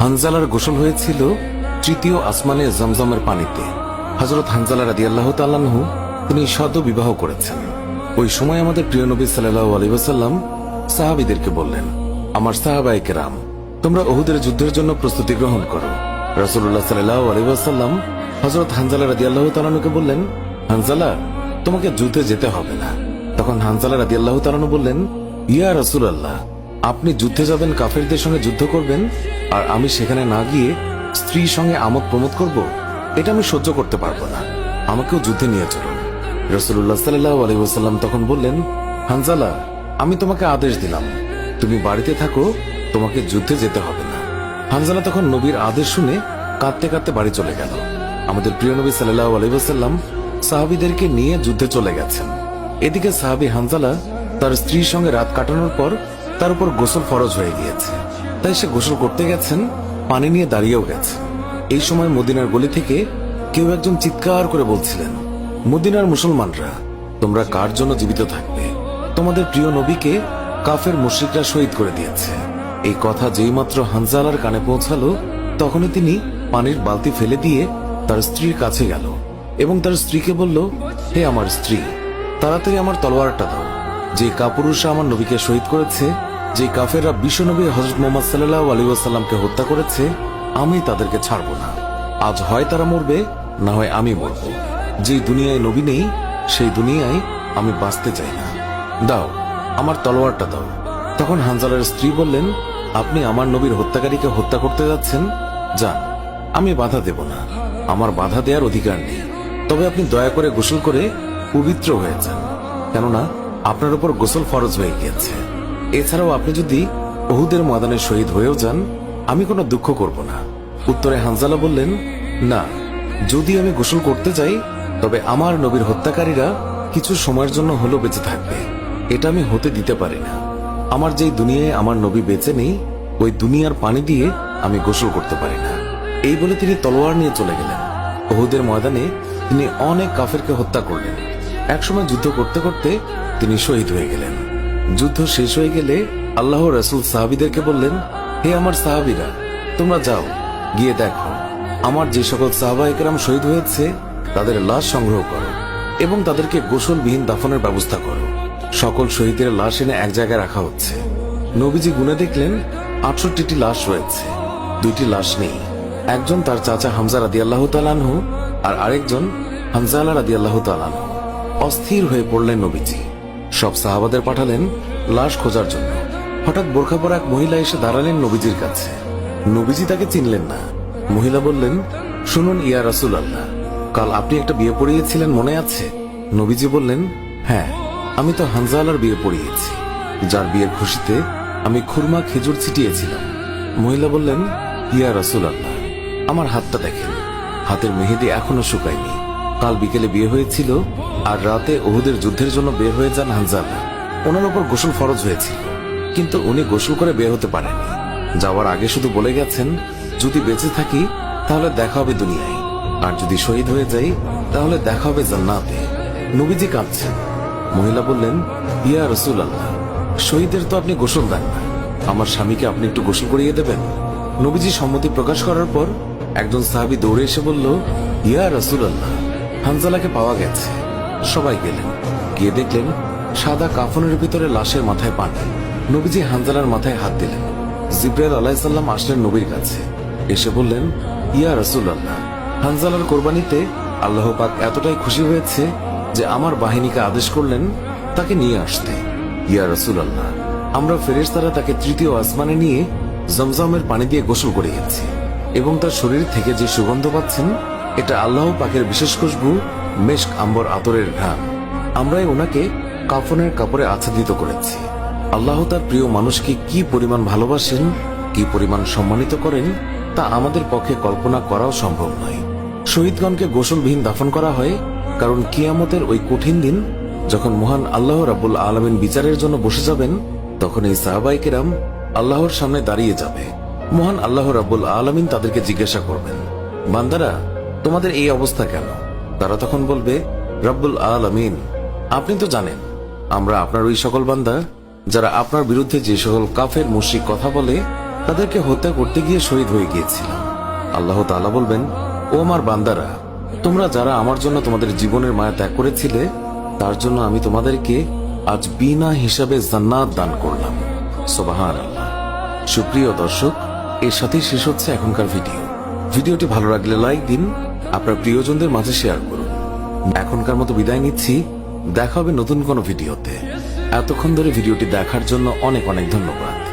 হানজালার গোসল হয়েছিল তৃতীয় আসমানে জমজমের পানিতে। হযরত হানজালা রাদিয়াল্লাহু তাআলা আনহু তিনি সদ্য বিবাহ করেছেন। ওই সময় আমাদের প্রিয় নবী সাল্লাল্লাহু আলাইহি ওয়াসাল্লাম সাহাবীদেরকে বললেন, আমার সাহাবায়ে কেরাম, তোমরা উহুদের যুদ্ধের জন্য প্রস্তুতি গ্রহণ করো। রাসূলুল্লাহ সাল্লাল্লাহু আলাইহি ওয়াসাল্লাম হযরত হানজালা রাদিয়াল্লাহু তাআলা আনহুকে বললেন, হানজালা, তোমাকে যুদ্ধে যেতে হবে না। তখন হানজালা রাদিয়াল্লাহু তাআলা আনহু বললেন, ইয়া রাসূলুল্লাহ, আপনি যুদ্ধে যাবেন, কাফেরদের সঙ্গে যুদ্ধ করবেন, আর আমি সেখানে না গিয়ে স্ত্রীর সঙ্গে আমোদ প্রমোদ করব? এটা আমি সহ্য করতে পারবো না, আমাকেও যুদ্ধে নিয়ে চলুন। রাসূলুল্লাহ সাল্লাল্লাহু আলাইহি ওয়াসাল্লাম তখন বললেন, হানজালা, আমি তোমাকে আদেশ দিলাম, তুমি বাড়িতে থাকো, তোমাকে যুদ্ধে যেতে হবে না। হানজালা তখন নবীর আদেশ শুনে কাঁদতে কাঁদতে বাড়ি চলে গেল। আমাদের প্রিয় নবী সাল্লাল্লাহু আলাইহি ওয়াসাল্লাম সাহাবীদেরকে নিয়ে যুদ্ধে চলে গেছেন। এদিকে সাহাবী হানজালা তার স্ত্রীর সঙ্গে রাত কাটানোর পর তার উপর গোসল ফরজ হয়ে গিয়েছে, তাই সে গোসল করতে গেছেন, পানি নিয়ে দাঁড়িয়েও গেছে। এই সময় মদিনার গলি থেকে কেউ একজন চিৎকার করে বলছিলেন, মদিনার মুসলমানরা, তোমরা কার জন্য জীবিত থাকবে? তোমাদের প্রিয় নবীকে কাফের মুশরিকরা শহীদ করে দিয়েছে। এই কথা যেই মাত্র হানজালার কানে পৌঁছালো, তখনই তিনি পানির বালতি ফেলে দিয়ে তার স্ত্রীর কাছে গেল এবং তার স্ত্রীকে বলল, হে আমার স্ত্রী, তাড়াতাড়ি আমার তলোয়ারটা দাও। যে কাপুরুষরা আমার নবীকে শহীদ করেছে, যে কাফেররা বিশ্বনবী হযরত মুহাম্মদ সাল্লাল্লাহু আলাইহি ওয়াসাল্লামকে হত্যা করেছে, আমি তাদেরকে ছাড়ব না। আজ হয় তারা মরবে, না হয় আমি মরব। যে দুনিয়ায় নবী নেই, সেই দুনিয়ায় আমি বাঁচতে চাই না। দাও, আমার তলোয়ারটা দাও। তখন হানজালার স্ত্রী বললেন, আপনি আমার নবীর হত্যাকারীকে হত্যা করতে যাচ্ছেন? যান, আমি বাধা দেব না, আমার বাধা দেওয়ার অধিকার নেই। তবে আপনি দয়া করে গোসল করে পবিত্র হয়ে যান, কেননা আপনার উপর গোসল ফরজ হয়ে গিয়েছে। এছাড়াও আপনি যদি উহুদের ময়দানে শহীদ হয়েও যান, আমি কোনো দুঃখ করব না। উত্তরে হানজালা বললেন, না, যদি আমি গোসল করতে যাই, তবে আমার নবীর হত্যাকারীরা কিছু সময়ের জন্য হলেও বেঁচে থাকবে, এটা আমি হতে দিতে পারি না। আমার যেই দুনিয়ায় আমার নবী বেঁচে নেই, ওই দুনিয়ার পানি দিয়ে আমি গোসল করতে পারি না। এই বলে তিনি তলোয়ার নিয়ে চলে গেলেন। উহুদের ময়দানে তিনি অনেক কাফেরকে হত্যা করলেন। একসময় যুদ্ধ করতে করতে তিনি শহীদ হয়ে গেলেন। যুদ্ধ শেষ হয়ে গেলে আল্লাহ রাসূল সাহাবীদেরকে বললেন, হে আমার সাহাবীরা, তোমরা যাও, গিয়ে দেখো আমার যে সকল সাহাবায়ে কেরাম শহীদ হয়েছে তাদের লাশ সংগ্রহ করো এবং তাদেরকে গোসলবিহীন দাফনের ব্যবস্থা করো। সকল শহীদের লাশ এনে এক জায়গায় রাখা হচ্ছে। নবীজি গুনে দেখলেন ৬৮টি লাশ রয়েছে, ২টি লাশ নেই। একজন তার চাচা হামজা রাদিয়াল্লাহু তাআলা আনহু, আর আরেকজন হানজালা রাদিয়াল্লাহু তাআলা আনহু। অস্থির হয়ে পড়লেন নবীজি। সব সাহাবাদের পাঠালেন লাশ খোঁজার জন্য। হঠাৎ বোরখা পরা এক মহিলা এসে দাঁড়ালেন নবীজির কাছে। নবীজি তাকে চিনলেন না। মহিলা বললেন, শুনুন ইয়া রাসূলুল্লাহ, কাল আপনি একটা বিয়ে পড়িয়েছিলেন, মনে আছে? নবীজি বললেন, হ্যাঁ, আমি তো হানজালার বিয়ে পড়িয়েছি, যার বিয়ের খুশিতে আমি খুরমা খেজুর ছিটিয়েছিলাম। মহিলা বললেন, ইয়া রাসূলুল্লাহ, আমার হাতটা দেখেন, হাতের মেহেদি এখনো শুকায়নি। কাল বিকেলে বিয়ে হয়েছিল, আর রাতে উহুদের যুদ্ধের জন্য বের হয়ে যান হানজালা। ওনার উপর গোসল ফরজ হয়েছিল, কিন্তু উনি গোসল করে বের হতে পারেননি। যাওয়ার আগে শুধু বলে গেছেন, যদি বেঁচে থাকি তাহলে দেখা হবে দুনিয়ায়, আর যদি শহীদ হয়ে যাই তাহলে দেখা হবে জান্নাতে। নবীজি কাঁদছেন। মহিলা বললেন, ইয়া রাসূলুল্লাহ, শহীদের তো আপনি গোসল দেন না, আমার স্বামীকে আপনি একটু গোসল করিয়ে দেবেন। নবীজি সম্মতি প্রকাশ করার পর একজন সাহাবী দৌড়ে এসে বলল, ইয়া রাসূলুল্লাহ, হানজালাকে পাওয়া গেছে। সবাই গেলেন, গিয়ে দেখলেন সাদা কাফনের ভিতরে লাশের মাথায় পানি। নবীজি হানজালার মাথায় হাত দিলেন। জিবরাইল আলাইহিস সালাম আসলেন নবীর কাছে, এসে বললেন, ইয়া রাসূলুল্লাহ, হানজালার কোরবানিতে আল্লাহ পাক এতটাই খুশি হয়েছে যে আমার বাহিনীকে আদেশ করলেন তাকে নিয়ে আসতে। ইয়া রাসূলুল্লাহ, আমরা ফেরেশতারা তাকে তৃতীয় আসমানে নিয়ে জমজমের পানি দিয়ে গোসল করিয়েছি এবং তার শরীর থেকে যে সুগন্ধ পাচ্ছেন, এটা আল্লাহ পাকের বিশেষ খুশবু, মেশক আম্বর আতরের ঘ্রাণ। আমরাই ওনাকে কাফনের কাপড়ে আচ্ছাদিত করেছি। আল্লাহ তার প্রিয় মানুষকে কি পরিমাণ ভালোবাসেন, কি পরিমাণ সম্মানিত করেন, তা আমাদের পক্ষে কল্পনা করাও সম্ভব নয়। শহীদগণকে গোসলবিহীন দাফন করা হয় কারণ কিয়ামতের ওই কঠিন দিন যখন মহান আল্লাহ রাব্বুল আলামিন বিচারের জন্য বসে যাবেন, তখন এই সাহাবায়ে কেরাম আল্লাহর সামনে দাঁড়িয়ে যাবে। মহান আল্লাহ রাব্বুল আলামিন তাদেরকে জিজ্ঞাসা করবেন, বান্দারা, তোমাদের এই অবস্থা কেন? তারা তখন বলবে, রাব্বুল আলামিন, আপনি তো জানেন আমরা আপনার ওই সকল বান্দা যারা আপনার বিরুদ্ধে যে সকল কাফের মুশরিক কথা বলে তাদেরকে হত্যা করতে গিয়ে শহীদ হয়ে গিয়েছিলাম। আল্লাহ তাআলা বলবেন, ও আমার বান্দারা, তোমরা যারা আমার জন্য তোমাদের জীবনের মায়া ত্যাগ করেছিলে, তার জন্য আমি তোমাদেরকে আজ বিনা হিসাবে জান্নাত দান করলাম। সুবহানাল্লাহ। সুপ্রিয় দর্শক, এর সাথেই শেষ হচ্ছে এখনকার ভিডিওটি ভালো লাগলে লাইক দিন, আপনার প্রিয়জনদের মাঝে শেয়ার করুন। এখনকার মতো বিদায় নিচ্ছি, দেখা হবে নতুন কোনো ভিডিওতে। এতক্ষণ ধরে ভিডিওটি দেখার জন্য অনেক অনেক ধন্যবাদ।